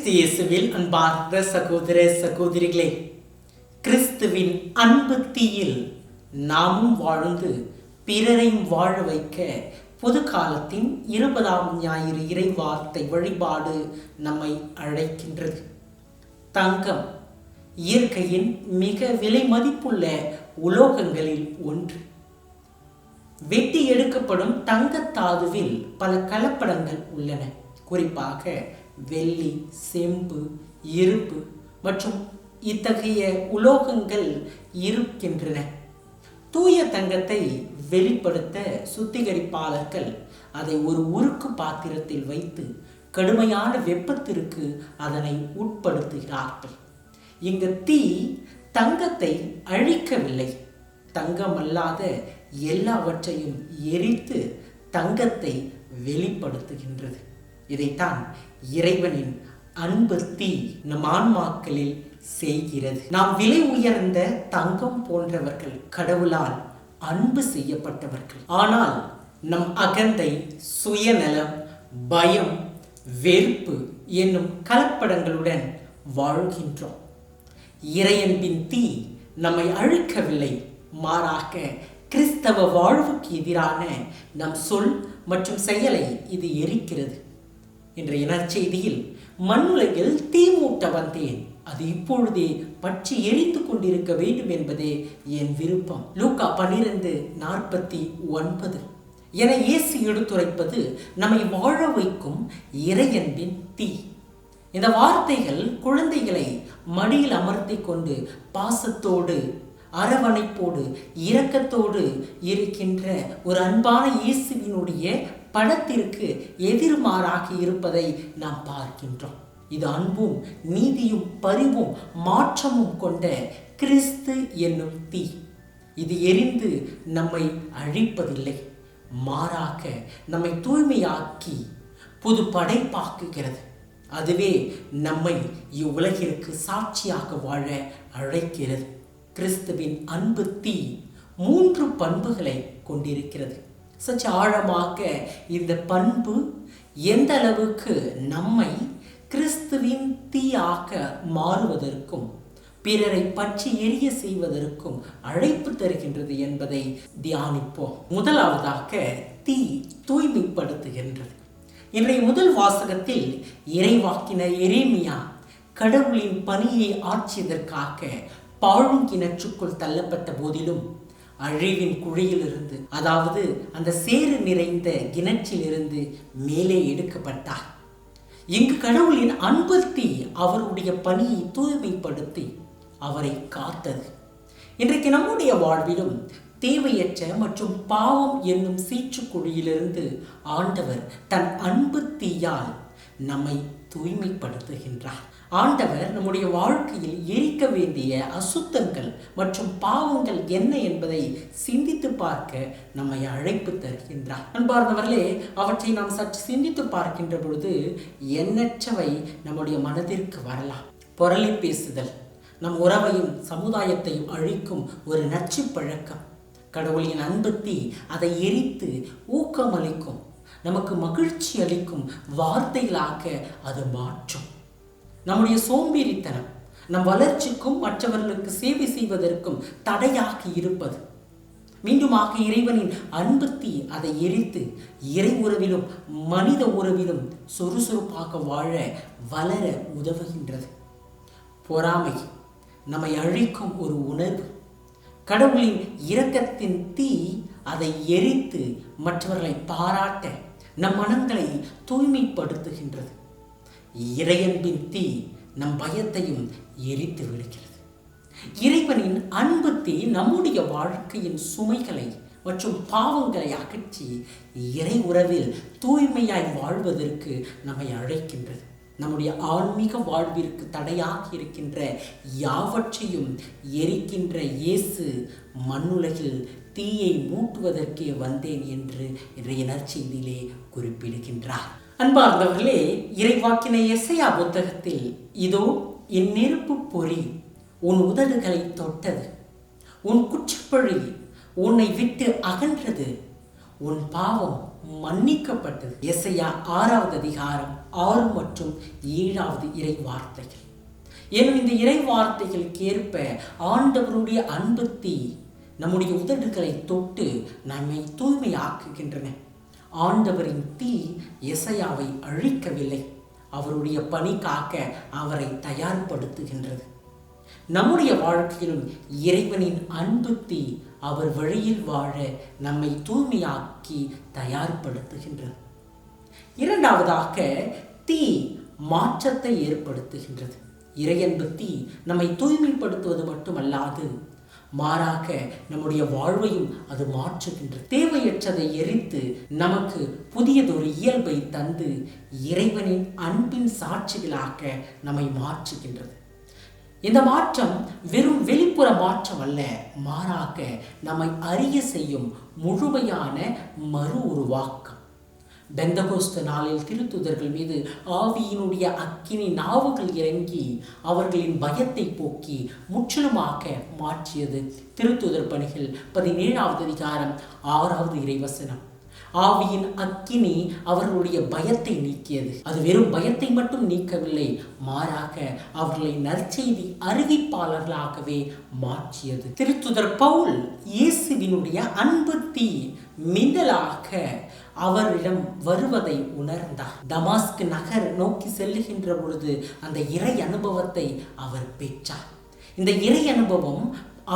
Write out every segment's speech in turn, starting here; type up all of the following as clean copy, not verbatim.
கிறிஸ்து இயேசுவில் அன்பார்ந்த சகோதர சகோதரிகளே, கிறிஸ்துவின் அன்பு தீயில் நாமும் வாழ்ந்து பிறரையும் வாழ வைக்க பொது காலத்தின் 20ஆம் ஞாயிறு இறைவார்த்தை வழிபாடு நம்மை அழைக்கின்றது. தங்கம் இயற்கையின் மிக விலை மதிப்புள்ள உலோகங்களில் ஒன்று. வெட்டி எடுக்கப்படும் தங்கத்தாதுவில் பல கலப்படங்கள் உள்ளன. குறிப்பாக வெள்ளி, செம்பு, இரும்பு மற்றும் இத்தகைய உலோகங்கள் இருக்கின்றன. தூய தங்கத்தை வெளிப்படுத்த சுத்திகரிப்பாளர்கள் அதை ஒரு உருக்கு பாத்திரத்தில் வைத்து கடுமையான வெப்பத்திற்கு அதனை உட்படுத்துகிறார்கள். இங்கு தீ தங்கத்தை அழிக்கவில்லை, தங்கமல்லாத எல்லாவற்றையும் எரித்து தங்கத்தை வெளிப்படுத்துகின்றது. இதைத்தான் இறைவனின் அன்பு தீ நம் ஆன்மாக்களில் செய்கிறது. நாம் விலை உயர்ந்த தங்கம் போன்றவர்கள், கடவுளால் அன்பு செய்யப்பட்டவர்கள். ஆனால் நம் அகந்தை, சுயநலம், பயம், வெறுப்பு என்னும் கலப்படங்களுடன் வாழ்கின்றோம். இறையன்பின் தீ நம்மை அழிக்கவில்லை, மாறாக கிறிஸ்தவ வாழ்வுக்கு எதிரான நம் சொல் மற்றும் செயலை இது எரிக்கிறது. இன்றைய நற்செய்தியில், மண்ணுலகில் தீ மூட்ட வந்தேன், அது இப்பொழுதே பற்றி எரிந்து கொண்டிருக்க வேண்டும் என்பதே என் விருப்பம். லூக்கா 12:49 என இயேசு எடுத்துரைப்பது நம்மை வாழ வைக்கும் இறையன்பின் தீ. இந்த வார்த்தைகள் குழந்தைகளை மடியில் அமர்த்தி கொண்டு பாசத்தோடு, அரவணைப்போடு, இரக்கத்தோடு இருக்கின்ற ஒரு அன்பான இயேசுவினுடைய படத்திற்கு எதிர்மாறாக இருப்பதை நாம் பார்க்கின்றோம். இது அன்பும் நீதியும் பரிவும் மாற்றமும் கொண்ட கிறிஸ்து என்னும் தீ. இது எரிந்து நம்மை அழிப்பதில்லை, மாறாக நம்மை தூய்மையாக்கி புது படைப்பாக்குகிறது. அதுவே நம்மை இவ்வுலகிற்கு சாட்சியாக வாழ அழைக்கிறது. கிறிஸ்துவின் அன்பு தீ 3 பண்புகளை கொண்டிருக்கிறது. சற்று ஆழமாக இந்த பண்பு எந்த அளவுக்கு நம்மை கிறிஸ்துவின் தீயாக மாறுவதற்கும் பிறரை பற்றி எரிய செய்வதற்கும் அழைப்பு தருகின்றது என்பதை தியானிப்போம். முதலாவதாக, தீ தூய்மைப்படுத்துகின்றது. இன்றைய முதல் வாசகத்தில் இறைவாக்கினர் எரேமியா கடவுளின் பணியை ஆற்றியதற்காக பாழுங்கிணற்றுக்குள் தள்ளப்பட்ட போதிலும் அழிவின் குழியிலிருந்து, அதாவது அந்த சேறு நிறைந்த கிணற்றிலிருந்து மேலே எடுக்கப்பட்டார். இங்கு கடவுளின் அன்பு தீ அவருடைய பணியை தூய்மைப்படுத்தி அவரை காத்தது. இன்றைக்கு நம்முடைய வாழ்விலும் தேவையற்ற மற்றும் பாவம் என்னும் சீற்றுக்குழியிலிருந்து ஆண்டவர் தன் அன்பு தீயால் நம்மை தூய்மைப்படுத்துகின்றார். ஆண்டவர் நம்முடைய வாழ்க்கையில் எரிக்க வேண்டிய அசுத்தங்கள் மற்றும் பாவங்கள் என்ன என்பதை சிந்தித்து பார்க்க நம்மை அழைப்பு தருகின்றார். அன்பார்ந்தவர்களே, அவற்றை நாம் சற்று சிந்தித்து பார்க்கின்ற பொழுது எண்ணற்றவை நம்முடைய மனதிற்கு வரலாம். பொரளி பேசுதல் நம் உறவையும் சமுதாயத்தையும் அழிக்கும் ஒரு நச்சு பழக்கம். கடவுளின் அன்பு தீ அதை எரித்து ஊக்கமளிக்கும், நமக்கு மகிழ்ச்சி அளிக்கும் வார்த்தைகளாக அது மாற்றும். நம்முடைய சோம்பேறித்தனம் நம் வளர்ச்சிக்கும் மற்றவர்களுக்கு சேவை செய்வதற்கும் தடையாக இருப்பது. மீண்டுமாக இறைவனின் அன்பு தீ அதை எரித்து இறை உறவிலும் மனித உறவிலும் சுறுசுறுப்பாக வாழ வளர உதவுகின்றது. பொறாமை நம்மை அழிக்கும் ஒரு உணர்வு. கடவுளின் இரக்கத்தின் தீ அதை எரித்து மற்றவர்களை பாராட்ட நம் மனங்களை தூய்மைப்படுத்துகின்றது. இறையன்பின் தீ நம் பயத்தையும் எரித்து விடுகிறது. இறைவனின் அன்பு தீ நம்முடைய வாழ்க்கையின் சுமைகளை மற்றும் பாவங்களை அகற்றி இறை உறவில் தூய்மையாய் வாழ்வதற்கு நம்மை அழைக்கின்றது. நம்முடைய ஆன்மீக வாழ்விற்கு தடையாக இருக்கின்ற யாவற்றையும் எரிக்கின்ற இயேசு மண்ணுலகில் தீயை மூட்டுவதற்கே வந்தேன் என்று இன்றைய நற்செய்தியிலே குறிப்பிடுகின்றார். அன்பார்ந்தவர்களே, இறைவாக்கின எசையா புத்தகத்தில், இதோ என் நெருப்பு பொறி உன் உதடுகளை தொட்டது, உன் குற்றப்பழி உன்னை விட்டு அகன்றது, உன் பாவம் மன்னிக்கப்பட்டது. எசையா 6வது அதிகாரம் 6 மற்றும் 7வது இறை வார்த்தைகள். எனும் இந்த இறை வார்த்தைகளுக்கு ஏற்ப ஆண்டவருடைய அன்பு தீ நம்முடைய உதடுகளை தொட்டு நம்மை தூய்மையாக்குகின்றன. ஆண்டவரின் தீ எசையாவை அழிக்கவில்லை, அவருடைய பணிக்காக அவரை தயார்படுத்துகின்றது. நம்முடைய வாழ்க்கையிலும் இறைவனின் அன்பு தீ அவர் வழியில் வாழ நம்மை தூய்மையாக்கி தயார்படுத்துகின்றது. இரண்டாவதாக, தீ மாற்றத்தை ஏற்படுத்துகின்றது. இறையன்பு தீ நம்மை தூய்மைப்படுத்துவது மட்டுமல்லாது மாறாக நம்முடைய வாழ்வையும் அது மாற்றுகின்றது. தேவையற்றதை எரித்து நமக்கு புதியதொரு இயல்பை தந்து இறைவனின் அன்பின் சாட்சிகளாக நம்மை மாற்றுகின்றது. இந்த மாற்றம் வெறும் வெளிப்புற மாற்றம் அல்ல, மாறாக நம்மை அறிய செய்யும் முழுமையான மறு உருவாக்கம். பெந்தகோஸ்து நாளில் திருத்துதர்கள் மீது ஆவியினுடைய அக்கினி நாவுகள் இறங்கி அவர்களின் பயத்தை போக்கி முற்றிலுமாக மாற்றியது. திருத்துதர் பணிகள் 17வது அதிகாரம் 6வது இறைவசனம். ஆவியின் அக்கினி அவர்களுடைய பயத்தை நீக்கியது. அது வெறும் பயத்தை மட்டும் நீக்கவில்லை, மாறாக அவர்களை நற்செய்தி அறிவிப்பாளர்களாகவே மாற்றியது. திருத்துதர் பவுல் இயேசுவினுடைய அன்பு தீ மின்னலாக அவரிடம் வருவதை உணர்ந்தார். தமாஸ்கு நகர் நோக்கி செல்லுகின்ற பொழுது அந்த இறை அனுபவத்தை அவர் பெற்றார். இந்த இறை அனுபவம்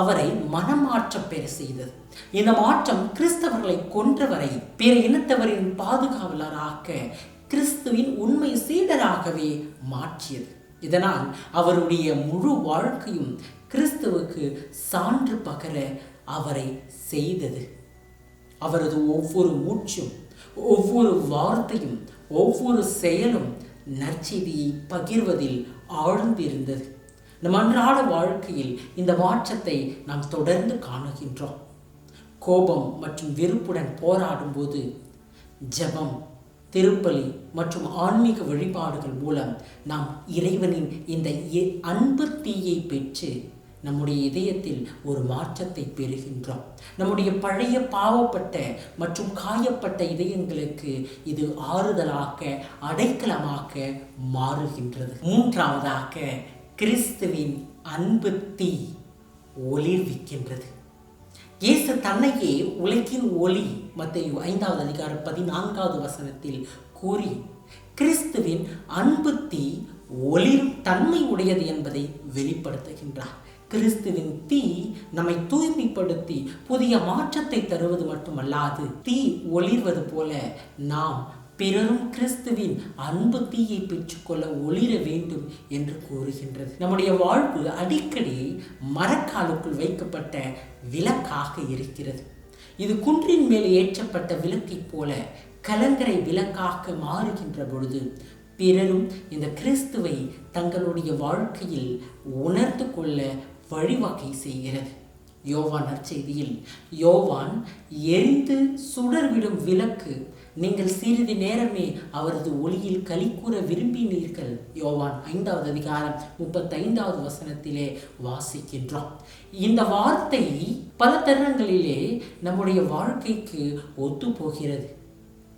அவரை மனமாற்ற பெற செய்தது. இந்த மாற்றம் கிறிஸ்தவர்களை கொன்றவரை பிற இனத்தவரின் பாதுகாவலராக கிறிஸ்துவின் உண்மை சீடராகவே மாற்றியது. இதனால் அவருடைய முழு வாழ்க்கையும் கிறிஸ்துவுக்கு சான்று பகர அவரை செய்தது. அவரது ஒவ்வொரு மூச்சும், ஒவ்வொரு வார்த்தையும், ஒவ்வொரு செயலும் நற்செய்தியை பகிர்வதில் ஆழ்ந்திருந்தது. நம் அன்றாட வாழ்க்கையில் இந்த மாற்றத்தை நாம் தொடர்ந்து காணுகின்றோம். கோபம் மற்றும் வெறுப்புடன் போராடும் போது ஜெபம், திருப்பலி மற்றும் ஆன்மீக வழிபாடுகள் மூலம் நாம் இறைவனின் இந்த அன்பு தீயை பெற்று நம்முடைய இதயத்தில் ஒரு மாற்றத்தை பெறுகின்றோம். நம்முடைய பழைய பாவப்பட்ட மற்றும் காயப்பட்ட இதயங்களுக்கு இது ஆறுதலாக, அடைக்கலமாக மாறுகின்றது. மூன்றாவதாக, கிறிஸ்துவின் அன்பு தீ ஒளிர்விக்கின்றது. இயேசு தன்னையே உலகின் ஒளி மத்தேயு 5வது அதிகாரம் 14வது வசனத்தில் கூறி கிறிஸ்துவின் அன்பு தீ ஒளிரும் தன்மை உடையது என்பதை வெளிப்படுத்துகின்றார். கிறிஸ்துவின் தீ நம்மை தூய்மைப்படுத்தி புதிய மாற்றத்தை தருவது மட்டுமல்லாது, தீ ஒளிர்வது போல நாம் பிறரும் கிறிஸ்துவின் அன்பு தீயை பெற்றுக்கொள்ள ஒளிர வேண்டும் என்று கூறுகின்றது. நம்முடைய வாழ்வு அடிக்கடி மரக்காலுக்குள் வைக்கப்பட்ட விளக்காக இருக்கிறது. இது குன்றின் மேல் ஏற்றப்பட்ட விளக்கை போல கலங்கரை விளக்காக மாறுகின்ற பொழுது பிறரும் இந்த கிறிஸ்துவை தங்களுடைய வாழ்க்கையில் உணர்ந்து கொள்ள வழிவகை செய்கிறது. யோவான் நற்செய்தியில் யோவான் எரிந்து சுடர்விடும் விளக்கு, நீங்கள் சிறிது நேரமே அவரது ஒளியில் களிக்கூற விரும்பினீர்கள். யோவான் 5வது அதிகாரம் 35வது வசனத்திலே வாசிக்கின்றோம். இந்த வார்த்தை பல தருணங்களிலே நம்முடைய வாழ்க்கைக்கு ஒத்து போகிறது.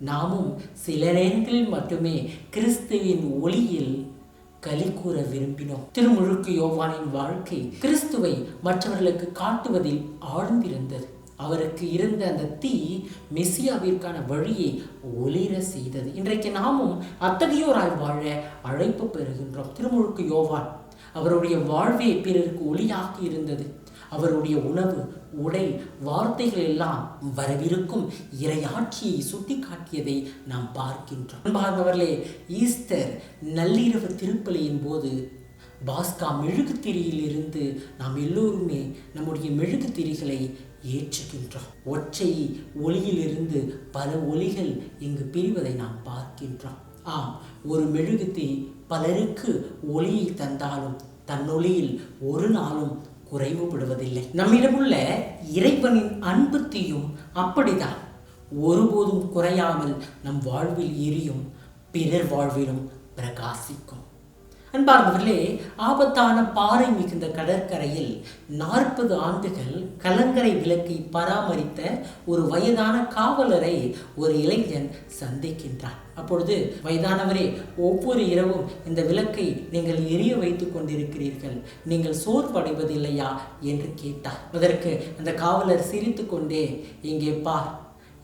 நாமும் சில நேரங்களில் மட்டுமே கிறிஸ்துவின் ஒளியில் களி கூற விரும்பினோம். திருமுழுக்கு யோவானின் வாழ்க்கை கிறிஸ்துவை மற்றவர்களுக்கு காட்டுவதில் ஆழ்ந்திருந்தது. அவருக்கு இருந்த அந்த தீ மெசியாவிற்கான வழியை ஒளிர செய்தது. இன்றைக்கு நாமும் அத்தகையோராய் வாழ அழைப்பு பெறுகின்றோம். திருமுழுக்கு யோவான் அவருடைய வாழ்வே பிறருக்கு ஒளியாக இருந்தது. அவருடைய உணவு, உடை, வார்த்தைகள் எல்லாம் வரவிருக்கும் இறையாட்சியை சுட்டி காட்டியதை நாம் பார்க்கின்றோம். அன்பார்ந்தவர்களே, ஈஸ்டர் நள்ளிரவு திருப்பலியின் போது பாஸ்கா மெழுகுத்திரியில் இருந்து நாம் எல்லோருமே நம்முடைய மெழுகுத்திரிகளை ஏற்றுகின்றோம். ஒற்றை ஒளியிலிருந்து பல ஒளிகள் இங்கு பிரிவதை நாம் பார்க்கின்றோம். ஆம், ஒரு மெழுகுத்திரி பலருக்கு ஒளியை தந்தாலும் தன்னொளியில் ஒரு நாளும் குறைவுபடுவதில்லை. நம்மிடமுள்ள இறைவனின் அன்பு தீயும் அப்படிதான் ஒருபோதும் குறையாமல் நம் வாழ்வில் எரியும், பிறர் வாழ்விலும் பிரகாசிக்கும். அன்பார்ந்தவர்களே, ஆபத்தான பாறை மிகுந்த கடற்கரையில் 40 ஆண்டுகள் கலங்கரை விளக்கை பராமரித்த ஒரு வயதான காவலரை ஒரு இளைஞன் சந்திக்கின்றான். அப்பொழுது, வயதானவரே, ஒவ்வொரு இரவும் இந்த விளக்கை நீங்கள் எரிய வைத்துக் கொண்டிருக்கிறீர்கள், நீங்கள் சோர்வடைவதில்லையா என்று கேட்டார். அதற்கு அந்த காவலர் சிரித்து கொண்டே, இங்கே பார்,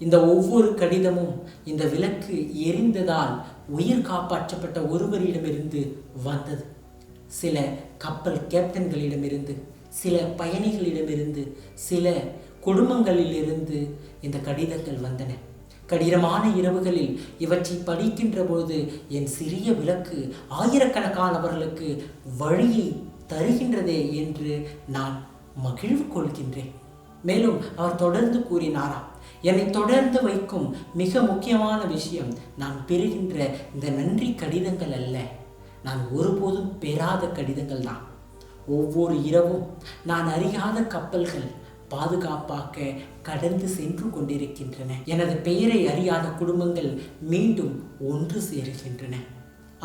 இந்த ஒவ்வொரு கடிதமும் இந்த விளக்கு எரிந்ததால் உயிர் காப்பாற்றப்பட்ட ஒருவரிடமிருந்து வந்தது. சில கப்பல் கேப்டன்களிடமிருந்து, சில பயணிகளிடமிருந்து, சில குடும்பங்களிலிருந்து இந்த கடிதங்கள் வந்தன. கடினமான இரவுகளில் இவற்றை படிக்கின்ற பொழுது என் சிறிய விளக்கு ஆயிரக்கணக்கானவர்களுக்கு வழியை தருகின்றதே என்று நான் மகிழ்வு கொள்கின்றேன். மேலும் அவர் தொடர்ந்து கூறினாராம், என்னை தொடர்ந்து வைக்கும் மிக முக்கியமான விஷயம் நான் பெறுகின்ற இந்த நன்றி கடிதங்கள் அல்ல, நான் ஒருபோதும் பெறாத கடிதங்கள் தான். ஒவ்வொரு இரவும் நான் அறியாத கப்பல்கள் பாதுகாப்பாக கடந்து சென்று கொண்டிருக்கின்றன. எனது பெயரை அறியாத குடும்பங்கள் மீண்டும் ஒன்று சேருகின்றன.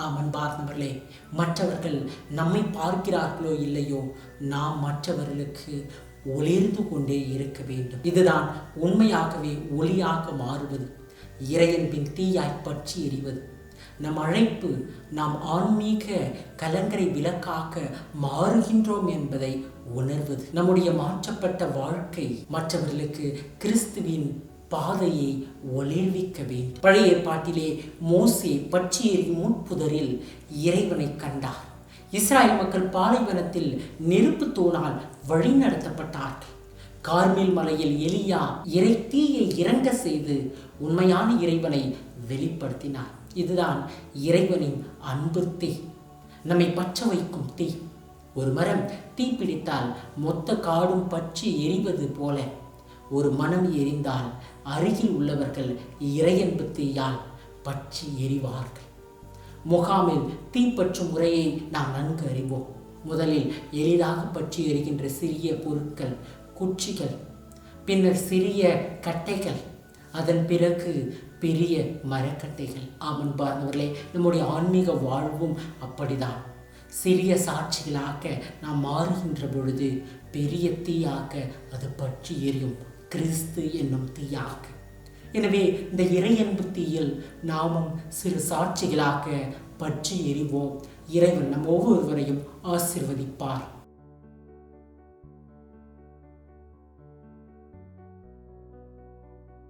அன்பார்ந்தவர்களே, மற்றவர்கள் நம்மை பார்க்கிறார்களோ இல்லையோ, நாம் மற்றவர்களுக்கு ஒளிர்ந்து கொண்டே இருக்க வேண்டும். இதுதான் உண்மையாகவே ஒளியாக மாறுவது, இறையன்பின் தீயாய் பற்றி எறிவது. நம் அழைப்பு நாம் ஆன்மீக கலங்கரை விளக்காக மாறுகின்றோம் என்பதை உணர்வது. நம்முடைய மாற்றப்பட்ட வாழ்க்கை மற்றவர்களுக்கு கிறிஸ்துவின் பாதையை ஒளிர்விக்க வேண்டும். பழைய ஏற்பாட்டிலே மோசே பற்றி எரியும் முட்புதரில் இறைவனை கண்டார். இஸ்ராயல் மக்கள் பாலைவனத்தில் நெருப்பு தூணால் வழி நடத்தப்பட்டார்கள். கார்மேல் மலையில் எலியா இறை தீயை இறங்க செய்து உண்மையான இறைவனை வெளிப்படுத்தினார். இதுதான் இறைவனின் அன்பு தீ, நம்மை பற்ற வைக்கும் தீ. ஒரு மரம் தீ பிடித்தால் மொத்த காடும் பற்றி எரிவது போல, ஒரு மனம் எரிந்தால் அருகில் உள்ளவர்கள் இறையன்பு தீயால் பற்றி எரிவார்கள். முகாமில் தீப்பற்றும் முறையை நாம் நன்கு அறிவோம். முதலில் எளிதாக பற்றி எரிகின்ற சிறிய பொருட்கள், குச்சிகள், பின்னர் சிறிய கட்டைகள், அதன் பிறகு பெரிய மரக்கட்டைகள். அன்பார்ந்தவர்களே, நம்முடைய ஆன்மீக வாழ்வும் அப்படிதான். சிறிய சாட்சிகளாக நாம் மாறுகின்ற பொழுது பெரிய தீயாக அது பற்றி எரியும், கிறிஸ்து என்னும் தீயாக. எனவே இந்த இறையன்பு தீயில் நாமும் சிறு சாட்சிகளாக பற்றி எரிவோம். இறைவன் நம் ஒவ்வொருவரையும் ஆசீர்வதிப்பார்.